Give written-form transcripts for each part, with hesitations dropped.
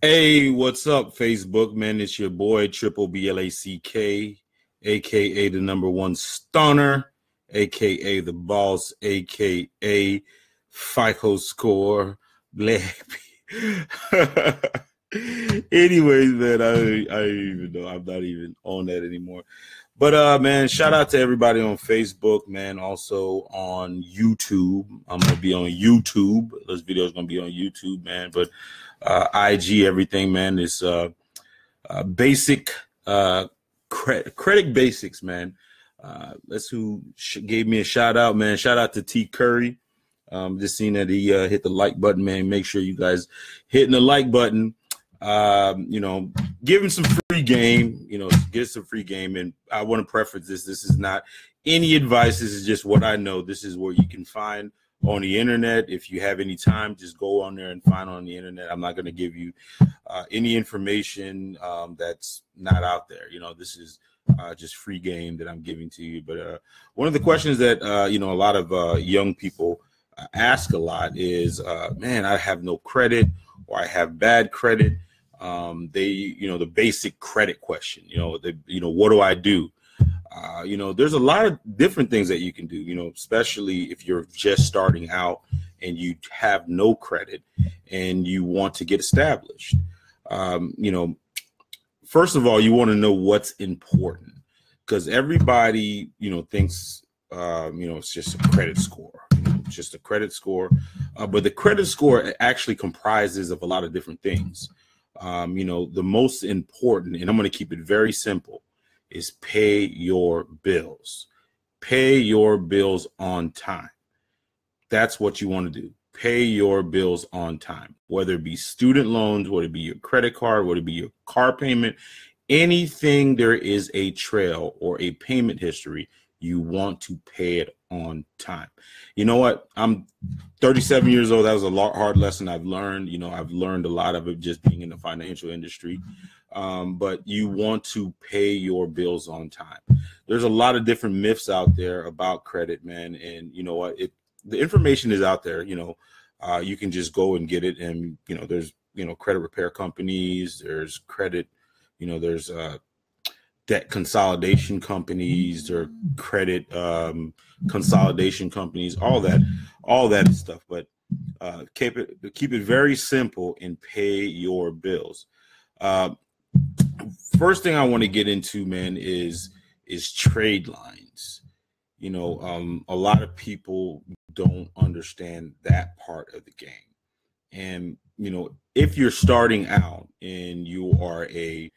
Hey, what's up, Facebook, man? It's your boy, Triple Black, aka the number one stunner, aka the boss, aka FICO score, Black. Anyways, man, I don't even know. I'm not even on that anymore. But man, shout out to everybody on Facebook, man. Also on YouTube. I'm gonna be on YouTube. This video is gonna be on YouTube, man. But IG, everything, man, is basic credit basics, man. That's who gave me a shout out, man. Shout out to T Curry. Just seen that he hit the like button, man. Make sure you guys hitting the like button. Give him some free game, get some free game. And I want to preface this. This is not any advice. This is just what I know. This is where you can find on the internet. If you have any time, just go on there and find on the internet. I'm not going to give you any information that's not out there. This is just free game that I'm giving to you. But one of the questions that, a lot of young people ask a lot is, man, I have no credit or I have bad credit. The basic credit question, what do I do? There's a lot of different things that you can do, especially if you're just starting out and you have no credit and you want to get established. First of all, you want to know what's important, because everybody, thinks, it's just a credit score, just a credit score. But the credit score actually comprises of a lot of different things. The most important, and I'm going to keep it very simple, is pay your bills. Pay your bills on time. That's what you want to do. Pay your bills on time, whether it be student loans, whether it be your credit card, whether it be your car payment, anything there is a trail or a payment history, you want to pay it on time. You know what? I'm 37 years old. That was a hard lesson I've learned. I've learned a lot of it just being in the financial industry. But you want to pay your bills on time. There's a lot of different myths out there about credit, man. And you know what? The information is out there. You can just go and get it. And, there's, credit repair companies. There's credit, there's debt consolidation companies or credit consolidation companies, all that stuff. But keep it very simple and pay your bills. First thing I want to get into, man, is trade lines. A lot of people don't understand that part of the game. And, if you're starting out and you are a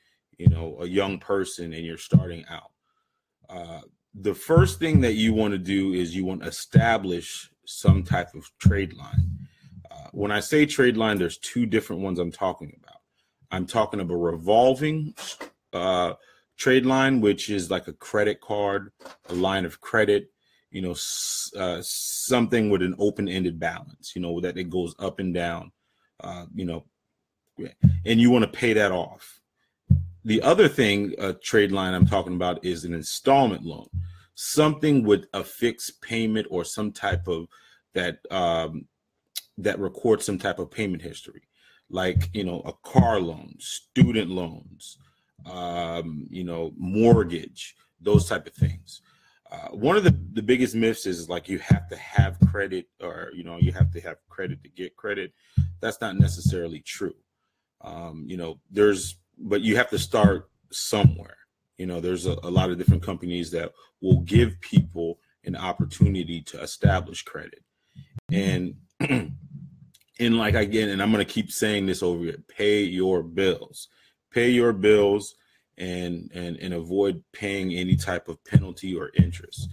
young person and you're starting out, the first thing that you want to do is you want to establish some type of trade line. When I say trade line, there's two different ones I'm talking about. I'm talking about revolving trade line, which is like a credit card, a line of credit, something with an open-ended balance, that it goes up and down, and you want to pay that off. The other thing, trade line I'm talking about, is an installment loan, something with a fixed payment or some type of that records some type of payment history, like, a car loan, student loans, mortgage, those type of things. One of the biggest myths is like you have to have credit, or, you have to have credit to get credit. That's not necessarily true. But you have to start somewhere. There's a lot of different companies that will give people an opportunity to establish credit. And and like, again, and I'm going to keep saying this over here, pay your bills. Pay your bills and avoid paying any type of penalty or interest.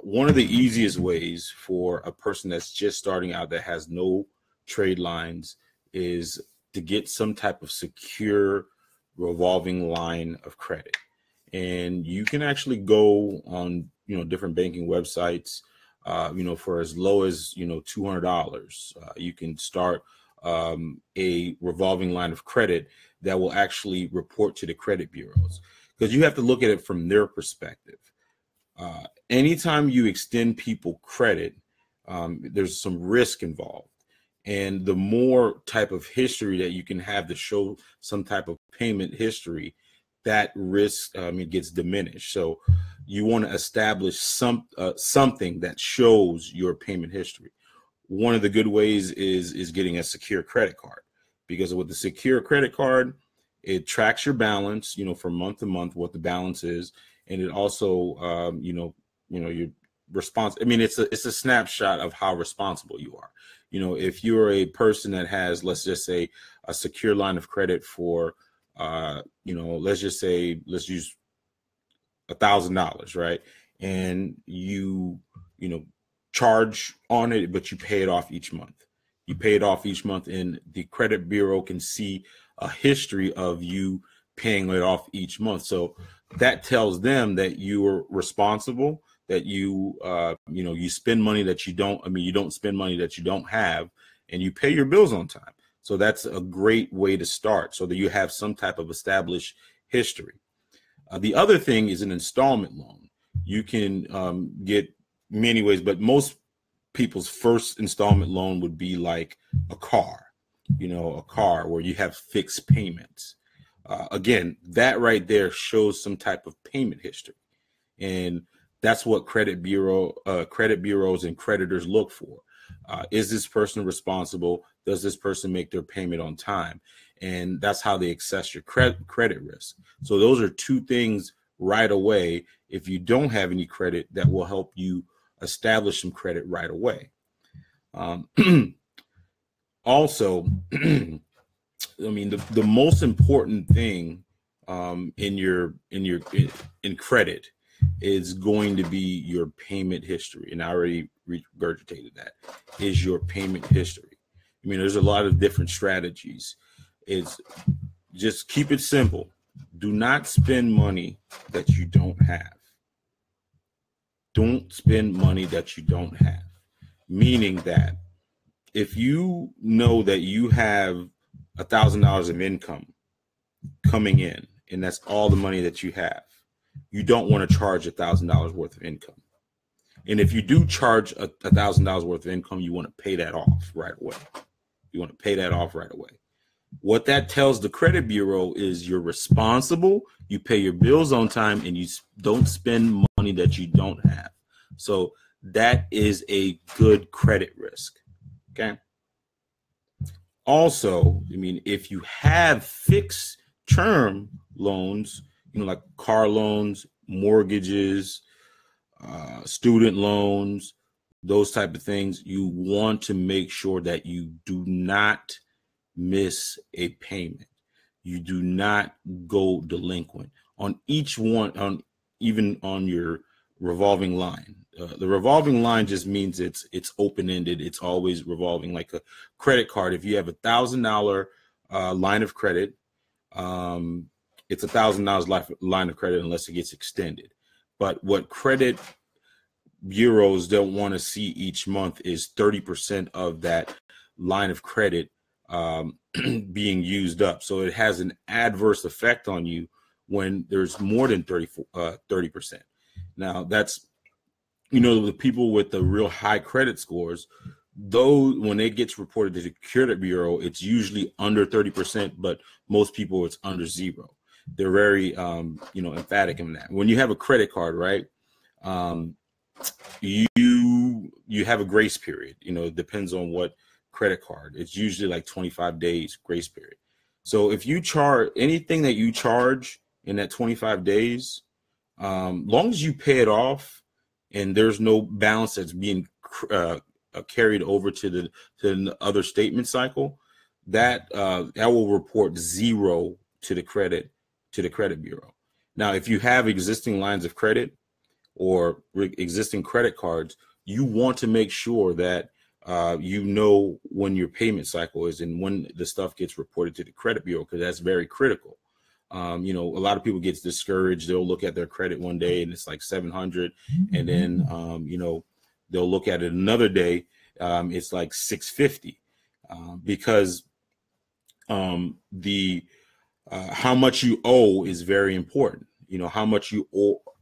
One of the easiest ways for a person that's just starting out that has no trade lines is to get some type of secure revolving line of credit. And you can actually go on, different banking websites, for as low as, $200. You can start a revolving line of credit that will actually report to the credit bureaus, because you have to look at it from their perspective. Anytime you extend people credit, there's some risk involved. And the more type of history that you can have to show some type of payment history, that risk it gets diminished. So you want to establish something that shows your payment history. One of the good ways is getting a secure credit card, because with the secure credit card, it tracks your balance, from month to month, what the balance is, and it also, your response. I mean, it's a snapshot of how responsible you are. If you're a person that has, let's just say, a secure line of credit for, let's use $1,000, right? And you charge on it, but you pay it off each month. You pay it off each month, and the credit bureau can see a history of you paying it off each month. So that tells them that you are responsible, that you spend money that you don't spend money that you don't have, and you pay your bills on time. So that's a great way to start, so that you have some type of established history. The other thing is an installment loan. You can get many ways, but most people's first installment loan would be like a car, where you have fixed payments. Again, that right there shows some type of payment history. And that's what credit bureaus and creditors look for. Is this person responsible? Does this person make their payment on time? And that's how they assess your credit risk. So those are two things right away. If you don't have any credit, that will help you establish some credit right away. Also, the most important thing in credit is going to be your payment history. And I already regurgitated that, is your payment history. There's a lot of different strategies. It's just keep it simple. Do not spend money that you don't have. Don't spend money that you don't have. Meaning that if you know that you have $1,000 of income coming in, and that's all the money that you have, you don't want to charge $1,000 worth of income. And if you do charge $1,000 worth of income, you want to pay that off right away. What that tells the credit bureau is you're responsible, you pay your bills on time, and you don't spend money that you don't have. So that is a good credit risk. Okay. Also, if you have fixed term loans, like car loans, mortgages, student loans, those type of things, you want to make sure that you do not miss a payment. You do not go delinquent on each one, even on your revolving line. The revolving line just means it's open-ended. It's always revolving, like a credit card. If you have $1,000 line of credit, it's $1,000 line of credit unless it gets extended. But what credit bureaus don't want to see each month is 30% of that line of credit being used up. So it has an adverse effect on you when there's more than 30%. Now that's, the people with the real high credit scores, though, when it gets reported to the credit bureau, it's usually under 30%, but most people it's under 0. They're very, emphatic in that. When you have a credit card, right, you have a grace period. It depends on what credit card. It's usually like 25 days grace period. So if you charge anything that you charge in that 25 days, long as you pay it off and there's no balance that's being carried over to the other statement cycle, that will report 0 to the credit bureau. Now, if you have existing lines of credit or existing credit cards, you want to make sure that when your payment cycle is and when the stuff gets reported to the credit bureau, because that's very critical. A lot of people get discouraged. They'll look at their credit one day and it's like 700, and then they'll look at it another day, it's like 650, because how much you owe is very important. How much you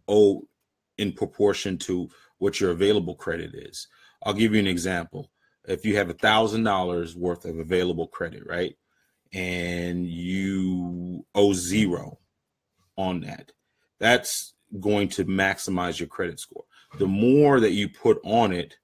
owe in proportion to what your available credit is. I'll give you an example. if you have $1,000 worth of available credit, right, and you owe zero on that, that's going to maximize your credit score. The more that you put on it,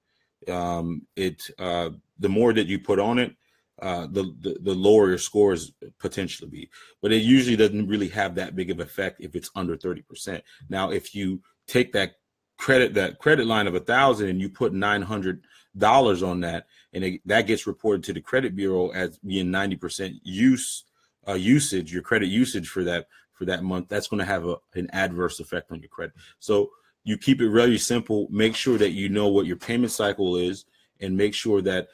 the more that you put on it, the lower your scores potentially be. But it usually doesn't really have that big of effect if it's under 30%. Now, if you take that credit line of 1,000 and you put $900 on that, and that gets reported to the credit bureau as being 90% usage, your credit usage for that month, that's going to have an adverse effect on your credit. So you keep it really simple. Make sure that you know what your payment cycle is, and make sure that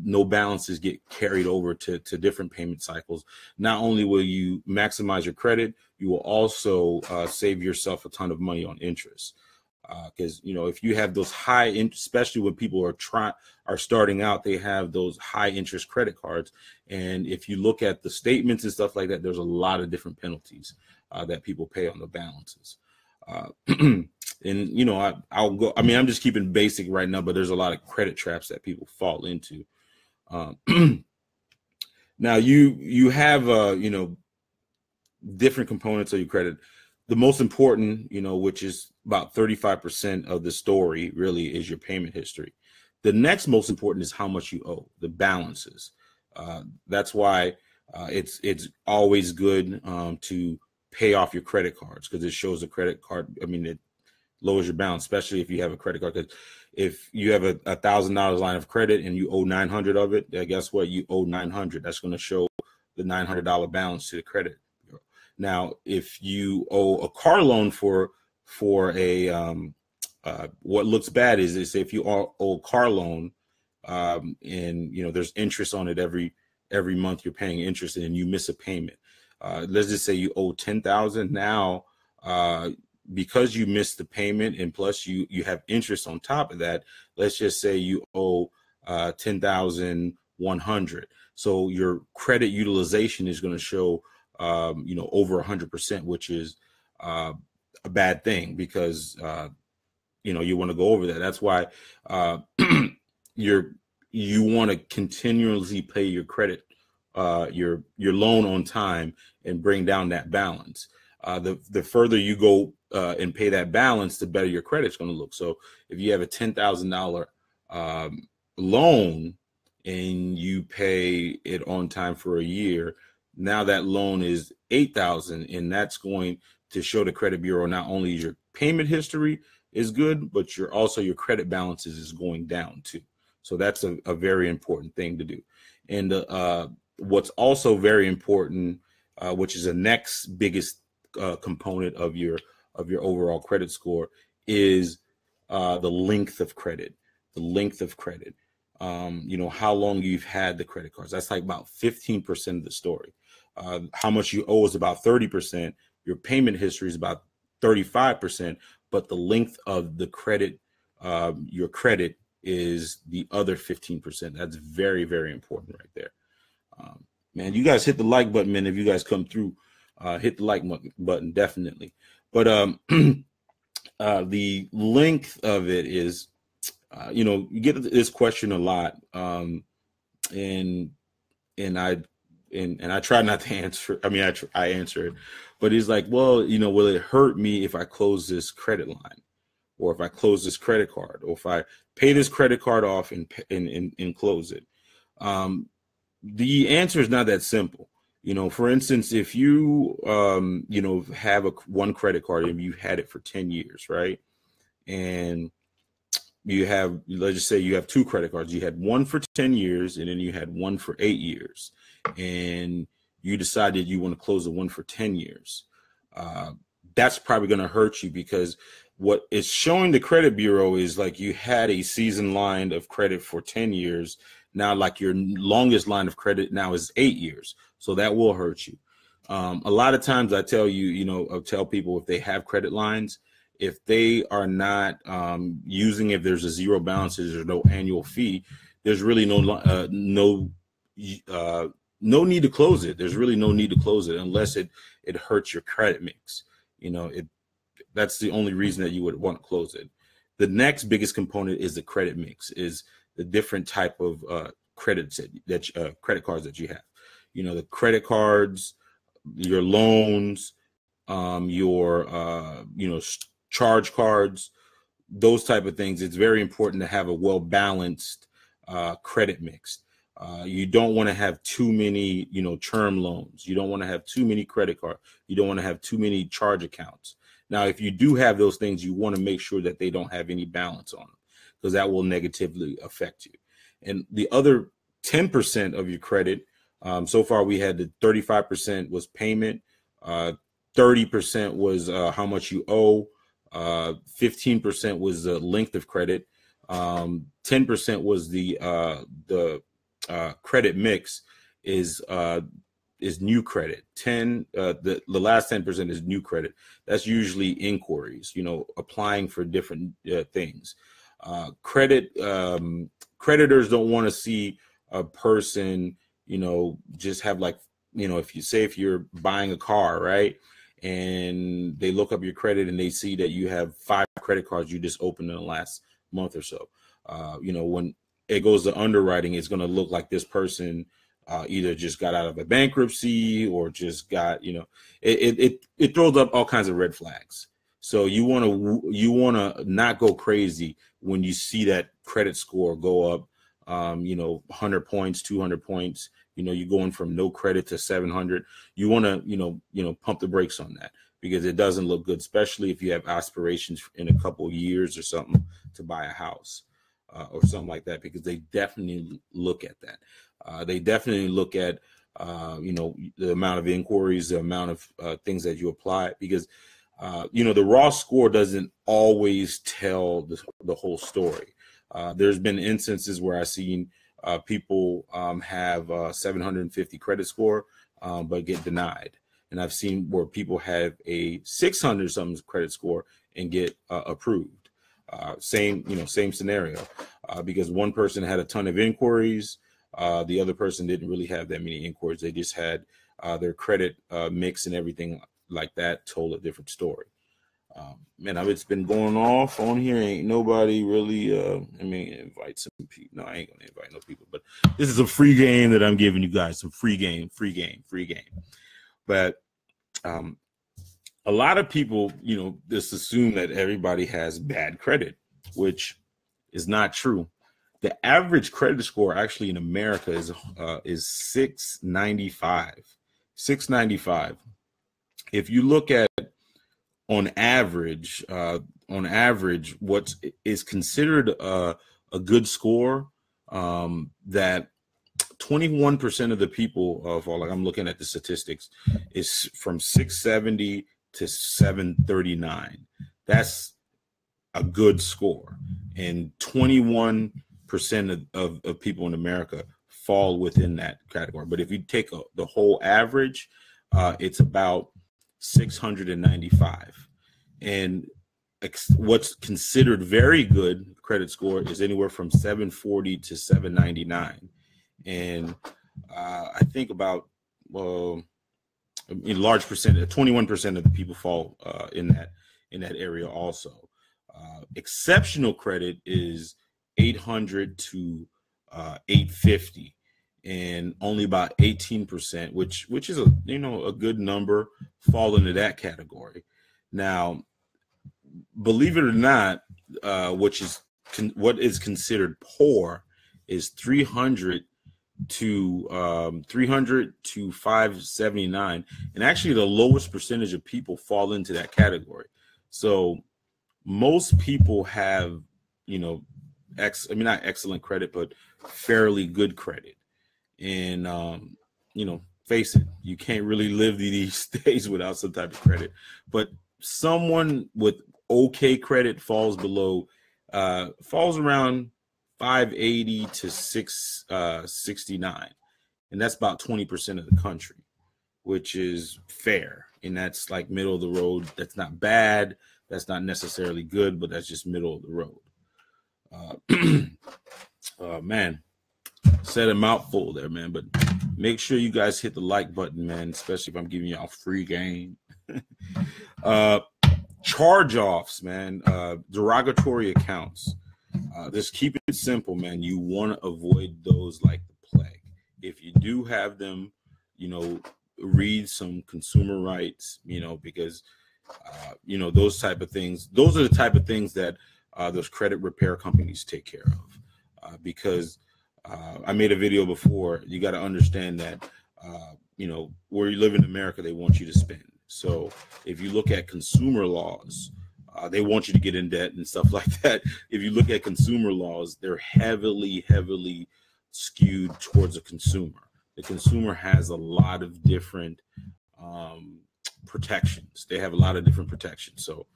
no balances get carried over to different payment cycles. Not only will you maximize your credit, you will also save yourself a ton of money on interest. Because if you have those high, especially when people are starting out, they have those high interest credit cards, and if you look at the statements and stuff like that, there's a lot of different penalties that people pay on the balances. And I'll go. I mean, I'm just keeping basic right now, but there's a lot of credit traps that people fall into. Now you have different components of your credit. The most important, which is about 35% of the story, really, is your payment history. The next most important is how much you owe, the balances. That's why it's always good to pay off your credit cards, because it shows the credit card. I mean, it lowers your balance, especially if you have a credit card. Because if you have a $1,000 line of credit and you owe 900 of it, guess what? You owe 900. That's going to show the $900 balance to the credit bureau. Now, if you owe a car loan for a what looks bad is if you owe a car loan and there's interest on it every month, you're paying interest and you miss a payment. Let's just say you owe 10,000 now, because you missed the payment, and plus you have interest on top of that. Let's just say you owe 10,100. So your credit utilization is going to show over 100%, which is a bad thing, because you want to go over that. That's why you want to continuously pay your credit, your loan on time, and bring down that balance. The further you go and pay that balance, the better your credit's going to look. So if you have a $10,000 loan and you pay it on time for a year, now that loan is $8,000, and that's going to show the credit bureau not only your payment history is good, but your credit balances is going down too. So that's a very important thing to do. And what's also very important, which is the next biggest component of your overall credit score, is the length of credit. The length of credit. How long you've had the credit cards. That's like about 15% of the story. How much you owe is about 30%. Your payment history is about 35%, but the length of the credit, your credit, is the other 15%. That's very, very important right there. Man, you guys hit the like button, man. If you guys come through, hit the like button, definitely. But the length of it is, you get this question a lot, and I try not to answer. I mean, I answer it, but he's like, well, will it hurt me if I close this credit line, or if I close this credit card, or if I pay this credit card off and close it? The answer is not that simple. For instance, if you, have one credit card and you've had it for 10 years, right? And let's just say you have two credit cards. You had one for 10 years and then you had one for 8 years, and you decided you want to close the one for 10 years. That's probably going to hurt you, because what it's showing the credit bureau is like you had a seasoned line of credit for 10 years. Now, like, your longest line of credit now is 8 years. So that will hurt you. A lot of times I tell I tell people, if they have credit lines, if they are not using, if there's a zero balance, there's no annual fee, there's really no need to close it. There's really no need to close it unless it hurts your credit mix. That's the only reason that you would want to close it. The next biggest component is the credit mix, is the different type of credits that credit cards that you have. You know, the credit cards, your loans, your charge cards, those type of things. It's very important to have a well-balanced credit mix. You don't want to have too many, term loans. You don't want to have too many credit cards. You don't want to have too many charge accounts. Now, if you do have those things, you want to make sure that they don't have any balance on them, because that will negatively affect you. And the other 10% of your credit, so far we had the 35% was payment, 30% was how much you owe, 15% was the length of credit, 10% was the credit mix is new credit. The last 10% is new credit. That's usually inquiries, applying for different things. Creditors don't want to see a person, just have if you're buying a car, right? And they look up your credit and they see that you have 5 credit cards you just opened in the last month or so. When it goes to underwriting, it's going to look like this person either just got out of a bankruptcy or just got, it throws up all kinds of red flags. So you want to not go crazy when you see that credit score go up, 100 points, 200 points. You're going from no credit to 700. You want to, pump the brakes on that, because it doesn't look good, especially if you have aspirations in a couple of years or something to buy a house or something like that, because they definitely look at that. They definitely look at, the amount of inquiries, the amount of things that you apply, because, the raw score doesn't always tell the whole story. There's been instances where I've seen people have 750 credit score, but get denied. And I've seen where people have a 600 something credit score and get approved. Same scenario, because one person had a ton of inquiries. The other person didn't really have that many inquiries. They just had their credit mix and everything like that told a different story. Man, it's been going off on here. Ain't nobody really, invite some people. No, I ain't gonna invite no people, but this is a free game that I'm giving you guys. Some free game. But a lot of people, just assume that everybody has bad credit, which is not true. The average credit score actually in America is 695. 695. If you look at on average, what is considered a good score, that 21% of the people I'm looking at the statistics, is from 670 to 739. That's a good score, and 21% of people in America fall within that category. But if you take the whole average, it's about 695. And what's considered very good credit score is anywhere from 740 to 799. And I think about a large percentage, 21% of the people fall in that area also. Exceptional credit is 800 to 850. And only about 18%, which is a good number, fall into that category. Now, believe it or not, what is considered poor is 300 to 579, and actually the lowest percentage of people fall into that category. So most people have, not excellent credit, but fairly good credit. And, face it, you can't really live these days without some type of credit. But someone with okay credit falls around 580 to 669. And that's about 20% of the country, which is fair. And that's like middle of the road. That's not bad. That's not necessarily good, but that's just middle of the road. Man. Said a mouthful there, man, but make sure you guys hit the like button, man, especially if I'm giving y'all free game. Charge-offs, man, derogatory accounts. Just keep it simple, man. You want to avoid those like the plague. If you do have them, read some consumer rights, because those type of things. Those are the type of things that those credit repair companies take care of. Because I made a video before. You got to understand that where you live in America, they want you to spend. So if you look at consumer laws, they want you to get in debt and stuff like that. If you look at consumer laws, they're heavily skewed towards the consumer. The consumer has a lot of different protections. They have a lot of different protections. So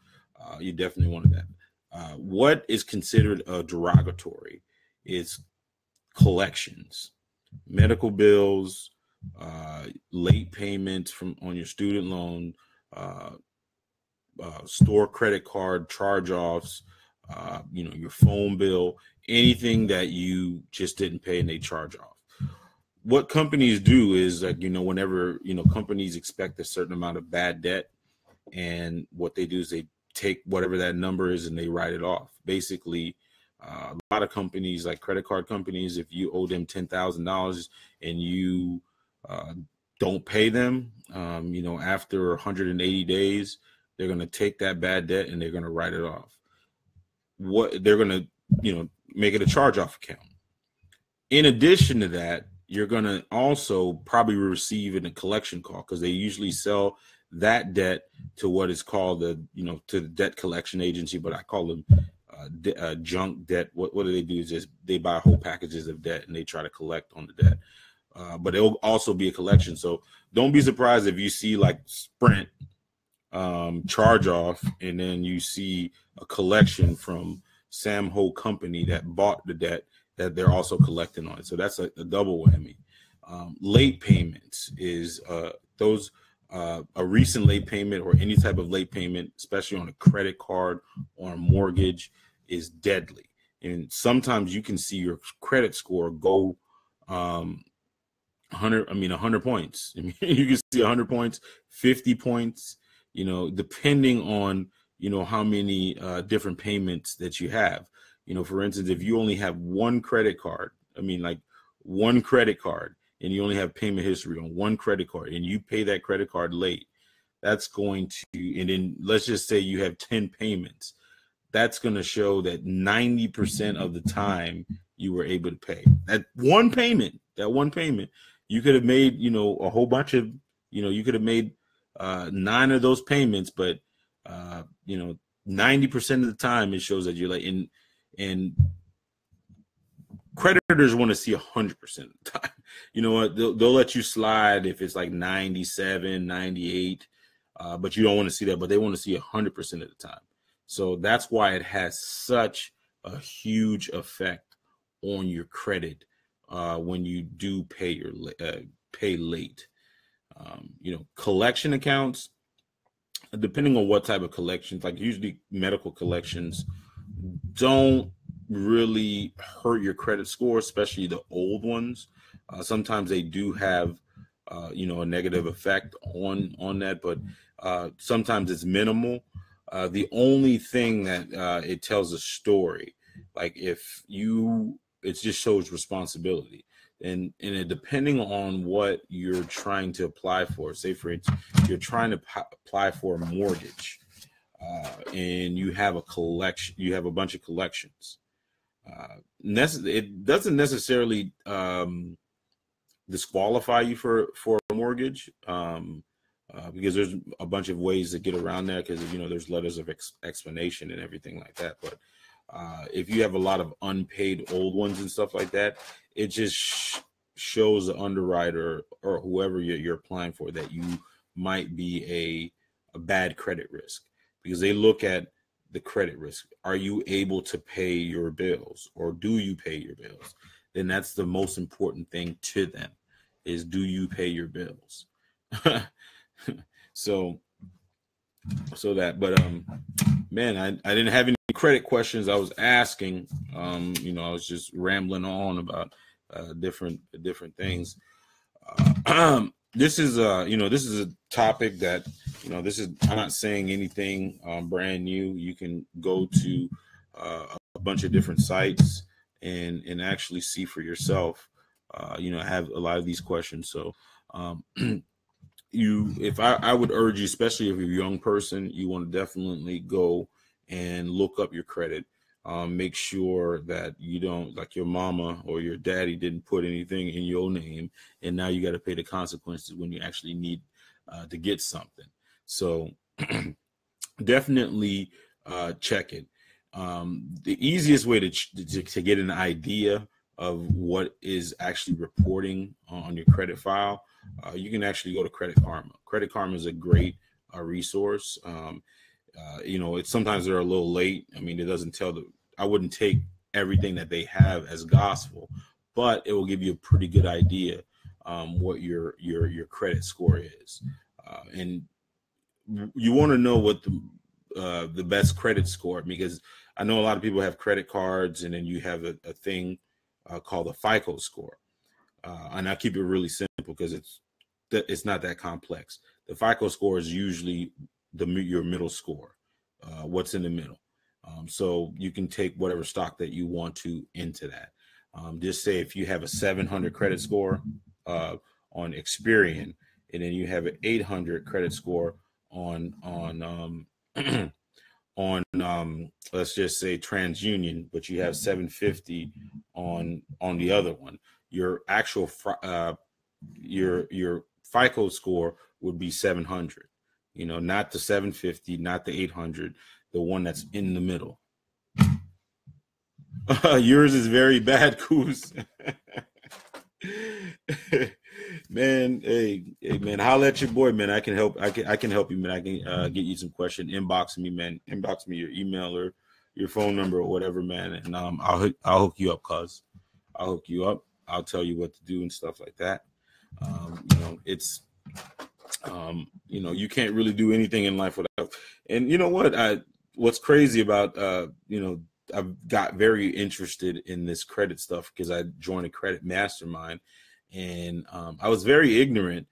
you definitely wanted that. What is considered a derogatory is collections, medical bills, late payments on your student loan, store credit card charge-offs, your phone bill, anything that you just didn't pay and they charge off. What companies do is that, whenever, companies expect a certain amount of bad debt, and what they do is they take whatever that number is and they write it off. Basically, a lot of companies, like credit card companies, if you owe them $10,000 and you don't pay them, after 180 days, they're going to take that bad debt and they're going to write it off. What they're going to, make it a charge-off account. In addition to that, you're going to also probably receive a collection call, because they usually sell that debt to what is called to the debt collection agency, but I call them junk debt. What do they do is just they buy whole packages of debt and they try to collect on the debt. But it'll also be a collection. So don't be surprised if you see like Sprint charge off and then you see a collection from Sam Ho company that bought the debt that they're also collecting on it. So that's a double whammy. Late payments is a recent late payment or any type of late payment, especially on a credit card or a mortgage, is deadly. And sometimes you can see your credit score go 100 points. I mean, you can see 100 points, 50 points, depending on, how many different payments that you have. For instance, if you only have one credit card, one credit card, and you only have payment history on one credit card, and you pay that credit card late, that's going to, and then let's just say you have 10 payments, that's going to show that 90% of the time you were able to pay. That one payment, you could have made, a whole bunch of, you could have made 9 of those payments, but 90% of the time it shows that you're late. And creditors want to see 100% of the time. You know what? They'll let you slide if it's like 97, 98, but you don't want to see that. But they want to see 100% of the time. So that's why it has such a huge effect on your credit when you do pay late. Collection accounts, depending on what type of collections, like usually medical collections, don't really hurt your credit score, especially the old ones. Sometimes they do have, a negative effect on that, but sometimes it's minimal. The only thing that it tells a story, like it just shows responsibility. And depending on what you're trying to apply for, say for instance, you're trying to apply for a mortgage, and you have a collection, you have a bunch of collections. It doesn't necessarily disqualify you for a mortgage, because there's a bunch of ways to get around that, because there's letters of explanation and everything like that. But if you have a lot of unpaid old ones and stuff like that, it just shows the underwriter or whoever you're applying for that you might be a bad credit risk, because they look at the credit risk. Are you able to pay your bills, or do you pay your bills? Then that's the most important thing to them, is do you pay your bills? so that, but man, I didn't have any credit questions I was asking. I was just rambling on about different things. This is a topic that, I'm not saying anything brand new. You can go to a a bunch of different sites and actually see for yourself. I have a lot of these questions. So if I would urge you, especially if you're a young person, you want to definitely go and look up your credit. Make sure that you don't, like your mama or your daddy didn't put anything in your name, and now you got to pay the consequences when you actually need to get something. So definitely check it. The easiest way to get an idea of what is actually reporting on your credit file, you can actually go to Credit Karma. Credit Karma is a great resource. It's sometimes they're a little late. I mean, it doesn't I wouldn't take everything that they have as gospel, but it will give you a pretty good idea what your credit score is. And you want to know what the best credit score, because I know a lot of people have credit cards, and then you have a thing called the FICO score. And I keep it really simple because it's not that complex. The FICO score is usually your middle score, what's in the middle. So you can take whatever stock that you want to into that. Just say if you have a 700 credit score on Experian, and then you have an 800 credit score on let's just say TransUnion, but you have 750 on the other one, your actual your FICO score would be 700. Not the 750, not the 800, the one that's in the middle. Yours is very bad, Coos. Man, hey, man, holla at your boy, man. I can help. I can help you, man. I can get you some question. Inbox me, man. Inbox me your email or your phone number or whatever, man. And I'll hook you up, cuz. I'll hook you up. I'll tell you what to do and stuff like that. It's you can't really do anything in life without. And you know what? What's crazy about I've got very interested in this credit stuff because I joined a credit mastermind, and I was very ignorant,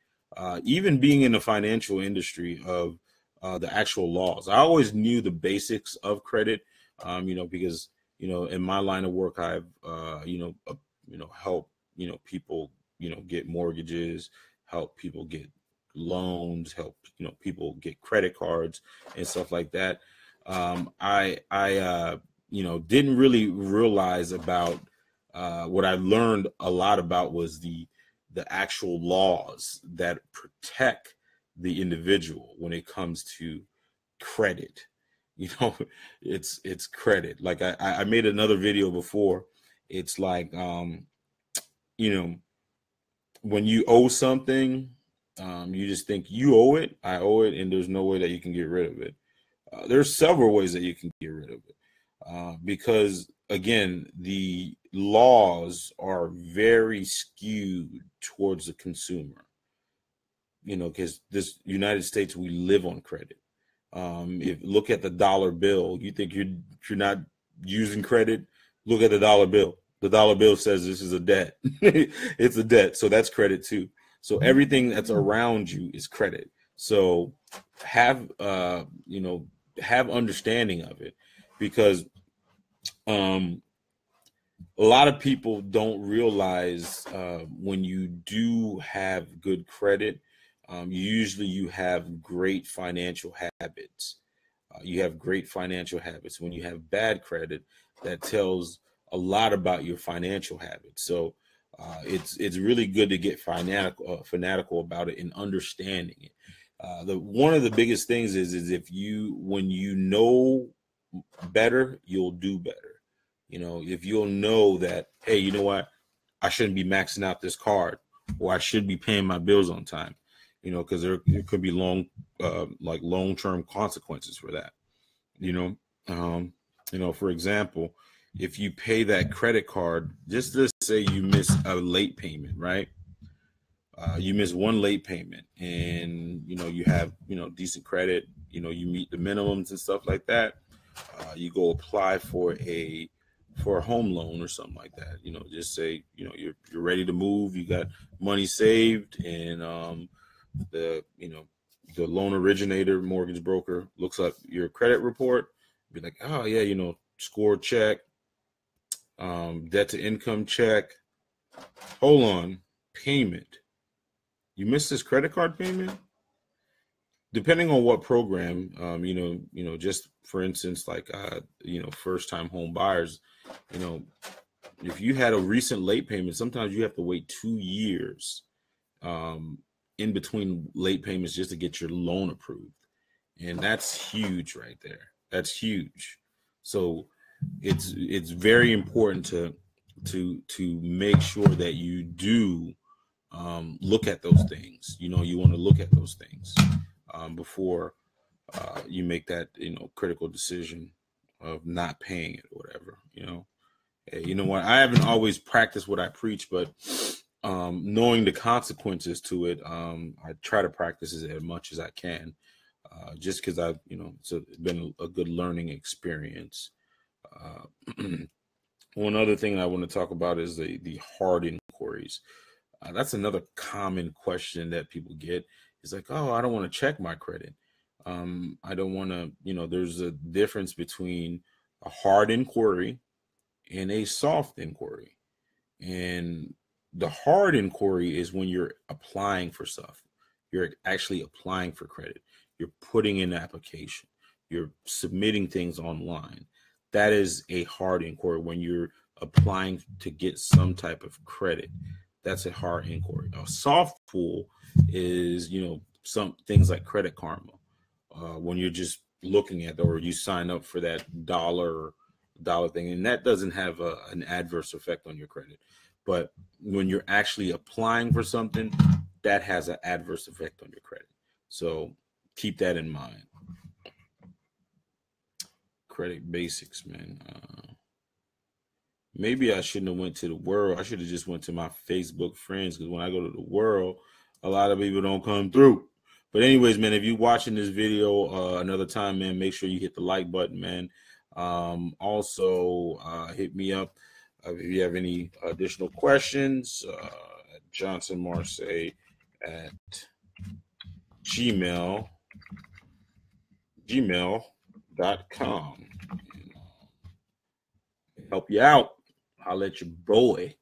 even being in the financial industry, of the actual laws. I always knew the basics of credit, because in my line of work, I've help people get mortgages, help people get loans, help people get credit cards and stuff like that. I didn't really realize about what I learned a lot about was the actual laws that protect the individual when it comes to credit. It's credit. Like I made another video before. It's like when you owe something, you just think you owe it, I owe it, and there's no way that you can get rid of it. There's several ways that you can get rid of it, because again, the laws are very skewed towards the consumer. Because this United States, we live on credit. If look at the dollar bill, you think you're not using credit. Look at the dollar bill. The dollar bill says this is a debt. It's a debt, so that's credit too. So everything that's around you is credit. So have understanding of it, because a lot of people don't realize when you do have good credit, usually you have great financial habits. You have great financial habits. When you have bad credit, that tells a lot about your financial habits. So it's really good to get fanatical about it and understanding it. One of the biggest things is when you know better, you'll do better. If you'll know that, hey, you know what, I shouldn't be maxing out this card, or I should be paying my bills on time, because there could be long-term consequences for that. For example, if you pay that credit card, just to say you miss a late payment, right? You miss one late payment, and you have decent credit, you meet the minimums and stuff like that. You go apply for a home loan or something like that. Just say you're ready to move, you got money saved, and the loan originator, mortgage broker looks up your credit report, be like, oh yeah, score check, Debt to income check. Hold on. Payment. You missed this credit card payment? Depending on what program, just for instance, like, first time home buyers, if you had a recent late payment, sometimes you have to wait 2 years in between late payments just to get your loan approved. And that's huge right there. That's huge. So it's very important to make sure that you do look at those things. You want to look at those things before you make that critical decision of not paying it or whatever. Hey, you know what? I haven't always practiced what I preach, but knowing the consequences to it, I try to practice it as much as I can, just because it's been a good learning experience. One other thing I want to talk about is the hard inquiries. That's another common question that people get. It's like, oh, I don't want to check my credit. I don't want to, there's a difference between a hard inquiry and a soft inquiry. And the hard inquiry is when you're applying for stuff. You're actually applying for credit. You're putting in an application. You're submitting things online. That is a hard inquiry. When you're applying to get some type of credit, that's a hard inquiry. A soft pull is, some things like Credit Karma. When you're just looking at, or you sign up for that dollar thing, and that doesn't have an adverse effect on your credit. But when you're actually applying for something, that has an adverse effect on your credit. So keep that in mind. Credit basics, man. Maybe I shouldn't have went to the world. I should have just went to my Facebook friends, because when I go to the world, a lot of people don't come through. But anyways, man, if you're watching this video another time, man, make sure you hit the like button, man. Also, hit me up if you have any additional questions at Johnson Marseille at gmail.com. Help you out. I'll let your boy.